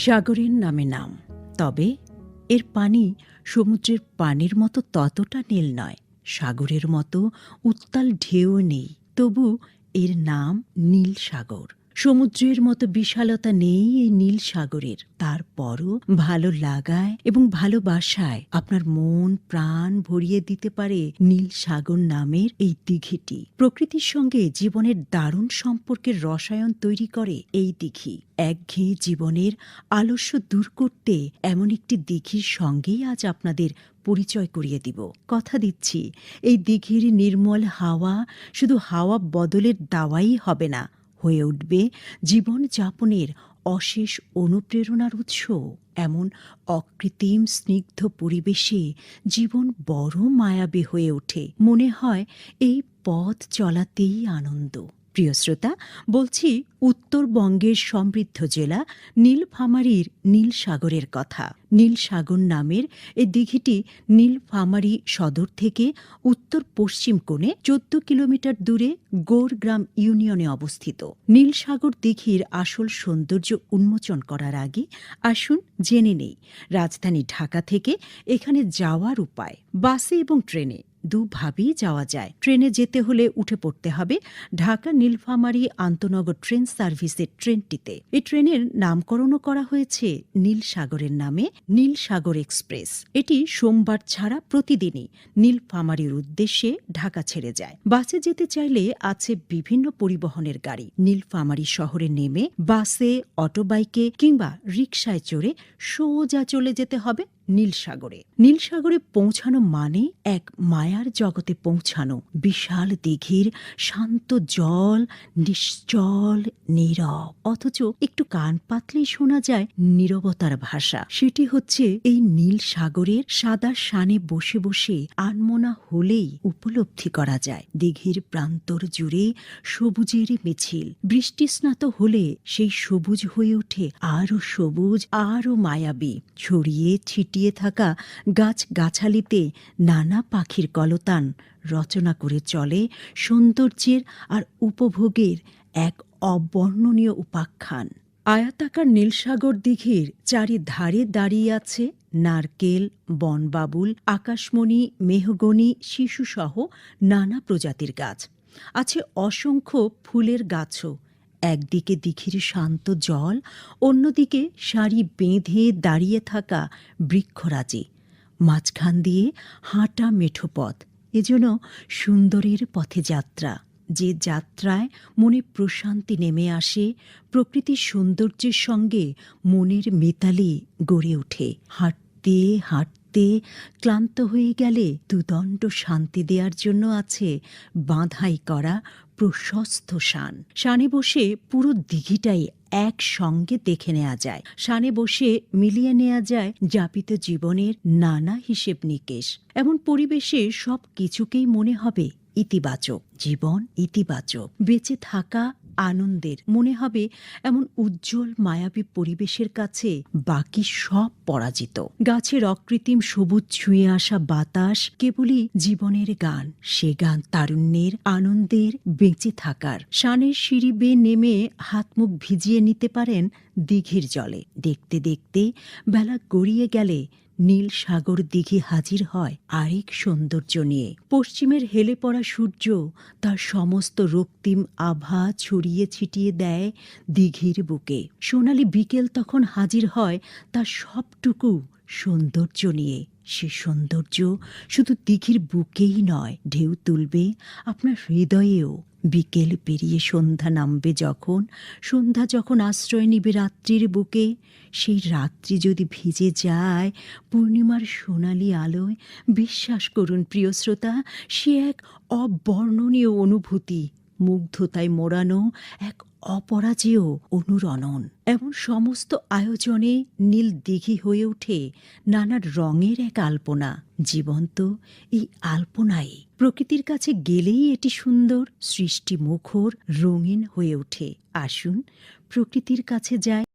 সাগরের নামে নাম, তবে এর পানি সমুদ্রের পানির মতো ততটা নীল নয়। সাগরের মতো উত্তাল ঢেউ নেই, তবু এর নাম নীল সাগর। সমুদ্রের মতো বিশালতা নেই এই নীল সাগরের, তারপরও ভালো লাগায় এবং ভালোবাসায় আপনার মন প্রাণ ভরিয়ে দিতে পারে নীল সাগর নামের এই দিঘিটি। প্রকৃতির সঙ্গে জীবনের দারুণ সম্পর্কের রসায়ন তৈরি করে এই দিঘি। একঘেয়ে জীবনের আলস্য দূর করতে এমন একটি দিঘির সঙ্গেই আজ আপনাদের পরিচয় করিয়ে দিব। কথা দিচ্ছি, এই দিঘির নির্মল হাওয়া শুধু হাওয়া বদলের দাওয়াই হবে না, হয়ে উঠবে জীবন যাপনের অশেষ অনুপ্রেরণার উৎস। এমন অকৃত্রিম স্নিগ্ধ পরিবেশে জীবন বড় মায়াবী হয়ে ওঠে, মনে হয় এই পথ চলাতেই আনন্দ। প্রিয় শ্রোতা, বলছি উত্তরবঙ্গের সমৃদ্ধ জেলা নীলফামারীর নীল সাগরের কথা। নীল সাগর নামের এই দিঘিটি নীলফামারী সদর থেকে উত্তর পশ্চিম কোণে 14 কিলোমিটার দূরে গৌরগ্রাম ইউনিয়নে অবস্থিত। নীল সাগর দিঘির আসল সৌন্দর্য উন্মোচন করার আগে আসুন জেনে নেই রাজধানী ঢাকা থেকে এখানে যাওয়ার উপায়। বাসে এবং ট্রেনে দুভাবেই যাওয়া যায়। ট্রেনে যেতে হলে উঠে পড়তে হবে ঢাকা নীলফামারী আন্তনগর ট্রেন সার্ভিসের ট্রেনটিতে। এই ট্রেনের নামকরণও করা হয়েছে নীল সাগরের নামে, নীল সাগর এক্সপ্রেস। এটি সোমবার ছাড়া প্রতিদিনই নীলফামারীর উদ্দেশ্যে ঢাকা ছেড়ে যায়। বাসে যেতে চাইলে আছে বিভিন্ন পরিবহনের গাড়ি। নীলফামারী শহরে নেমে বাসে, অটোবাইকে কিংবা রিকশায় চড়ে সোজা চলে যেতে হবে নীলসাগরে। নীলসাগরে পৌঁছানো মানে এক মায়ার জগতে পৌঁছানো। বিশাল দিঘির শান্ত জল নিশ্চল নীরব, অথচ একটু কান পাতলেই শোনা যায় নীরবতার ভাষা। সেটি হচ্ছে এই নীল সাগরের সাদা শানে বসে বসে আনমনা হলেই উপলব্ধি করা যায়। দিঘির প্রান্তর জুড়ে সবুজের মিছিল। বৃষ্টি স্নাত হলে সেই সবুজ হয়ে ওঠে আরো সবুজ, আরো মায়াবী। ছড়িয়ে ছিটিয়ে থাকা গাছ গাছালিতে নানা পাখির কলতান রচনা করে চলে সৌন্দর্যের আর উপভোগের এক অবর্ণনীয় উপাখ্যান। আয়াতাকার নীলসাগর দিঘির চারিধারে দাঁড়িয়ে আছে নারকেল, বনবাবুল, আকাশমণি, মেহগনি, শিশুসহ নানা প্রজাতির গাছ। আছে অসংখ্য ফুলের গাছও। একদিকে দিঘির শান্ত জল, অন্যদিকে সারি বেঁধে দাঁড়িয়ে থাকা বৃক্ষরাজি। মাঝখান দিয়ে হাঁটা মেঠো পথ, এজন্য সুন্দরের পথে যাত্রা। যে যাত্রায় মনে প্রশান্তি নেমে আসে, প্রকৃতির সৌন্দর্যের সঙ্গে মনের মিতালি গড়ে ওঠে। হাঁটতে হাঁটতে ক্লান্ত হয়ে গেলে দুদণ্ড শান্তি দেওয়ার জন্য আছে বাঁধাই করা প্রশস্ত শান। শানে বসে পুরো দিঘিটাই একসঙ্গে দেখে নেওয়া যায়। শানে বসে মিলিয়ে নেওয়া যায় যাপিত জীবনের নানা হিসেব নিকেশ। এমন পরিবেশে সব কিছুকেই মনে হবে ইতিবাচক। জীবন ইতিবাচক, বেঁচে থাকা আনন্দের। মনে হবে এমন উজ্জ্বল মায়াবী পরিবেশের কাছে বাকি সব পরাজিত। গাছের অকৃত্রিম সবুজ ছুঁয়ে আসা বাতাস কেবলই জীবনের গান। সে গান তারুণ্যের, আনন্দের, বেঁচে থাকার। শানের সিঁড়ি বেয়ে নেমে হাত মুখ ভিজিয়ে নিতে পারেন দিঘির জলে। দেখতে দেখতে বেলা গড়িয়ে গেলে নীল সাগর দিঘি হাজির হয় আরেক সৌন্দর্য নিয়ে। পশ্চিমের হেলে পড়া সূর্য তার সমস্ত রক্তিম আভা ছড়িয়ে ছিটিয়ে দেয় দিঘির বুকে। সোনালি বিকেল তখন হাজির হয় তার সবটুকু সৌন্দর্য নিয়ে। সে সৌন্দর্য শুধু দিঘির বুকেই নয়, ঢেউ তুলবে আপনার হৃদয়েও। বিকেল পেরিয়ে সন্ধ্যা নামবে যখন, সন্ধ্যা যখন আশ্রয় নিবে রাত্রির বুকে, সেই রাত্রি যদি ভিজে যায় পূর্ণিমার সোনালি আলোয়, বিশ্বাস করুন প্রিয় শ্রোতা, সে এক অবর্ণনীয় অনুভূতি। মুগ্ধতায় মোড়ানো এক অপরাজেয় অনুরণন। এমন সমস্ত আয়োজনে নীল দিঘি হয়ে ওঠে নানা রঙের এক আলপনা। জীবন্ত এই আলপনায় প্রকৃতির কাছে গেলেই এটি সুন্দর, সৃষ্টি মুখর, রঙিন হয়ে ওঠে। আসুন প্রকৃতির কাছে যাই।